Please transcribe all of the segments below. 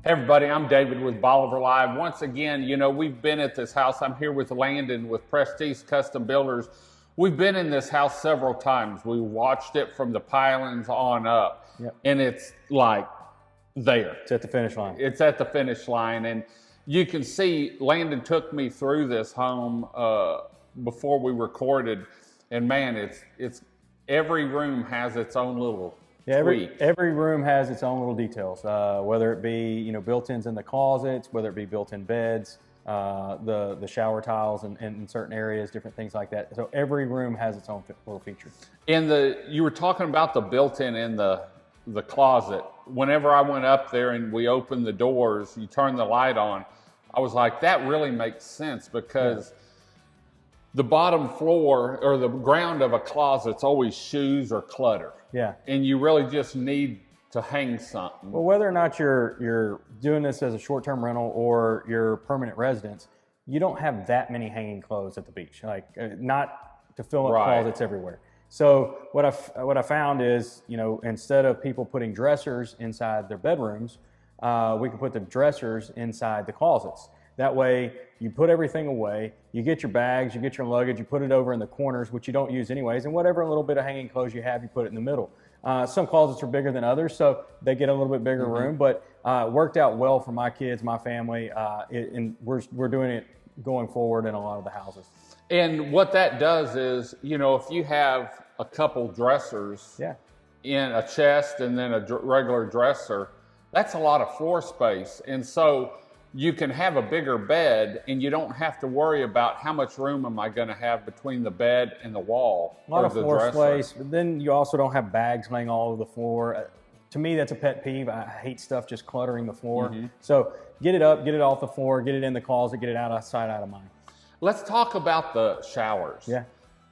Hey everybody, I'm David with Bolivar Live. Once again, we've been at this house. I'm here with Landon with Prestige Custom Builders. We've been in this house several times. We watched it from the pilings on up. Yep. And it's like there. It's at the finish line. It's at the finish line. And you can see Landon took me through this home before we recorded. And man, it's every room has its own little every room has its own little details, whether it be built-ins in the closets, whether it be built-in beds, the shower tiles in certain areas, different things like that. So every room has its own little feature. And you were talking about the built-in in the closet. Whenever I went up there and we opened the doors, you turn the light on, I was like, that really makes sense because the bottom floor or the ground of a closet's always shoes or clutter. Yeah. And you really just need to hang something. Well, whether or not you're doing this as a short-term rental or your permanent residence, you don't have that many hanging clothes at the beach, like not to fill up closets everywhere. So what I found is, instead of people putting dressers inside their bedrooms, we can put the dressers inside the closets. That way you put everything away, you get your bags, you get your luggage, you put it over in the corners, which you don't use anyways, and whatever little bit of hanging clothes you have, you put it in the middle. Some closets are bigger than others, so they get a little bit bigger room, but it worked out well for my kids, my family, and we're doing it going forward in a lot of the houses. And what that does is, if you have a couple dressers in a chest and then a regular dresser, that's a lot of floor space. And so you can have a bigger bed and you don't have to worry about how much room am I going to have between the bed and the wall. A lot of floor space, but then you also don't have bags laying all over the floor. To me, that's a pet peeve. I hate stuff just cluttering the floor. So get it up, get it off the floor, get it in the closet, get it outside, out of mind. Let's talk about the showers. Yeah.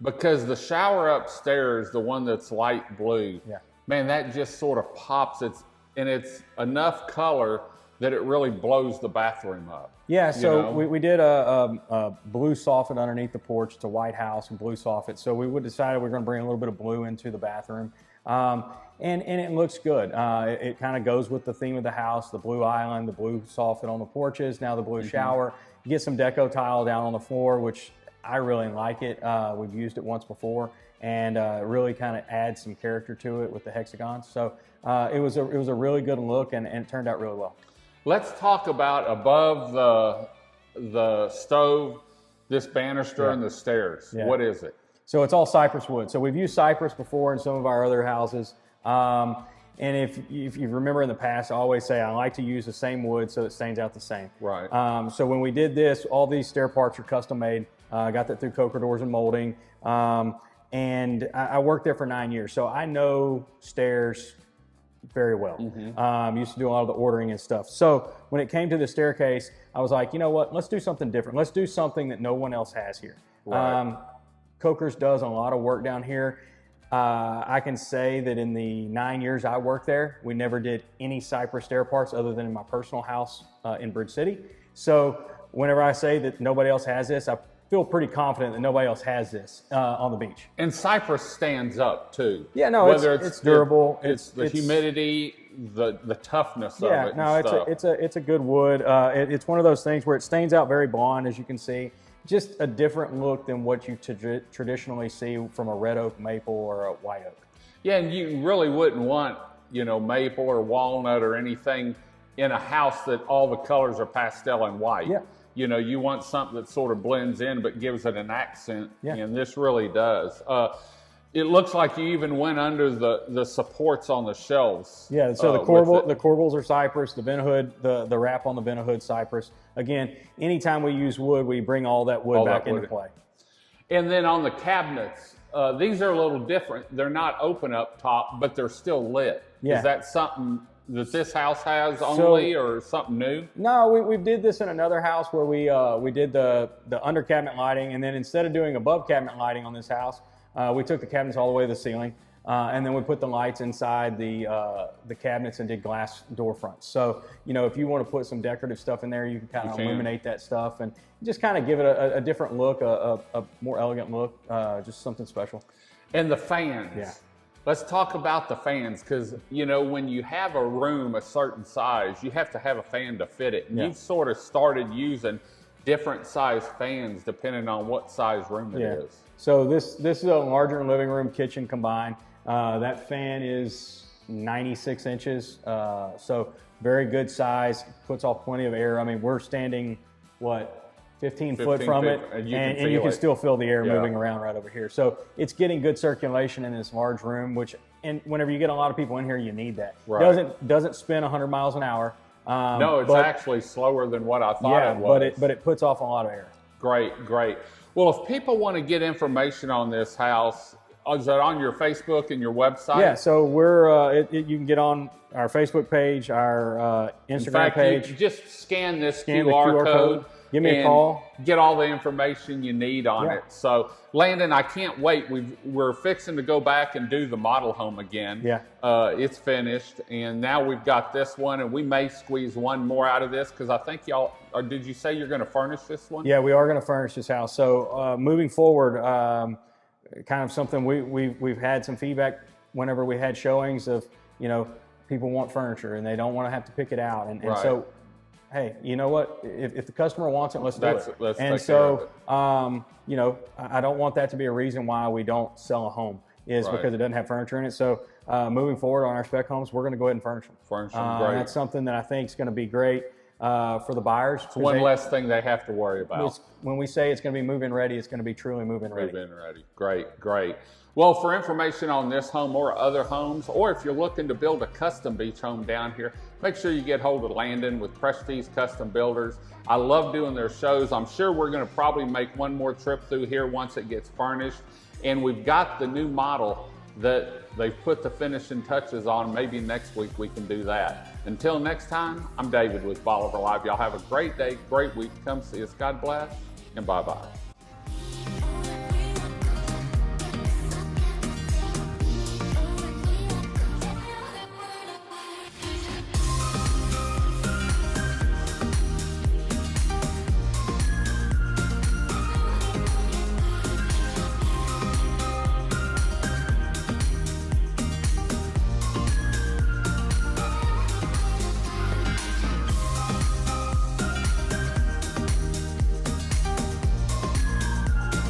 Because the shower upstairs, the one that's light blue, man, that just sort of pops. It's enough color that it really blows the bathroom up. Yeah, so we did a blue soffit underneath the porch. It's a white house and blue soffit. So we decided we're going to bring a little bit of blue into the bathroom. And it looks good. It kind of goes with the theme of the house, the blue island, the blue soffit on the porches, now the blue shower. You get some deco tile down on the floor, which I really like it. We've used it once before, and really kind of adds some character to it with the hexagons. So it was a really good look, and it turned out really well. Let's talk about above the stove, this banister and the stairs. What is it? So it's all cypress wood. So we've used cypress before in some of our other houses. And if you remember in the past, I always say I like to use the same wood so it stains out the same. Right. So when we did this, all these stair parts are custom made. I got that through Coker Doors and Molding. And I worked there for 9 years. So I know stairs very well. Used to do a lot of the ordering and stuff. So when it came to the staircase, I was like, you know what, let's do something different. Let's do something that no one else has here. Right. Coker's does a lot of work down here. I can say that in the 9 years I worked there, we never did any cypress stair parts other than in my personal house in Bridge City. So whenever I say that nobody else has this, I feel pretty confident that nobody else has this on the beach. And cypress stands up too. Yeah, no, it's durable. It's the humidity, the toughness of it. Yeah, no, it's a good wood. It's one of those things where it stains out very blonde, as you can see. Just a different look than what you traditionally see from a red oak, maple, or a white oak. Yeah, and you really wouldn't want, maple or walnut or anything in a house that all the colors are pastel and white. Yeah. You want something that sort of blends in but gives it an accent, and this really does. It looks like you even went under the supports on the shelves. Yeah, so the corbels are cypress, the vent hood, the wrap on the vent hood cypress. Again, anytime we use wood, we bring all that wood back into play. And then on the cabinets, these are a little different. They're not open up top, but they're still lit. Yeah. Is that something that this house has only, or something new? No, we did this in another house where we did the under cabinet lighting, and then instead of doing above cabinet lighting on this house, we took the cabinets all the way to the ceiling, and then we put the lights inside the cabinets and did glass door fronts. So if you want to put some decorative stuff in there, you can kind of illuminate that stuff and just kind of give it a different look, a more elegant look, just something special. And the fans. Yeah. Let's talk about the fans, because you know, when you have a room a certain size, you have to have a fan to fit it. And you've sort of started using different size fans depending on what size room it is. So this is a larger living room, kitchen combined. That fan is 96 inches, so very good size, puts off plenty of air. I mean, we're standing, what, 15 foot from it, and you can still feel the air moving around right over here. So it's getting good circulation in this large room, which, and whenever you get a lot of people in here, you need that. Right. Doesn't spin 100 miles an hour. No, it's actually slower than what I thought it was. But it puts off a lot of air. Great, great. Well, if people want to get information on this house, is that on your Facebook and your website? Yeah, so we're you can get on our Facebook page, our Instagram page. You just scan this QR code. Give me a call. Get all the information you need on it. So, Landon, I can't wait. We're fixing to go back and do the model home again. Yeah. It's finished, and now we've got this one, and we may squeeze one more out of this, because I think y'all, or did you say you're going to furnish this one? Yeah, we are going to furnish this house. So moving forward, kind of something we've had some feedback whenever we had showings of, you know, people want furniture and they don't want to have to pick it out, and so. Hey, you know what? If the customer wants it, let's do it. And so, you know, I don't want that to be a reason why we don't sell a home, is because it doesn't have furniture in it. So moving forward on our spec homes, we're going to go ahead and furnish them. Furnish them, great. That's something that I think is going to be great for the buyers. It's one less thing they have to worry about. When we say it's going to be move-in ready, it's going to be truly move-in ready. Move-in ready. Great, great. Well, for information on this home or other homes, or if you're looking to build a custom beach home down here, make sure you get hold of Landon with Prestige Custom Builders. I love doing their shows. I'm sure we're going to probably make one more trip through here once it gets furnished. And we've got the new model that they've put the finishing touches on. Maybe next week we can do that. Until next time, I'm David with Bolivar Live. Y'all have a great day, great week. Come see us. God bless, and bye-bye.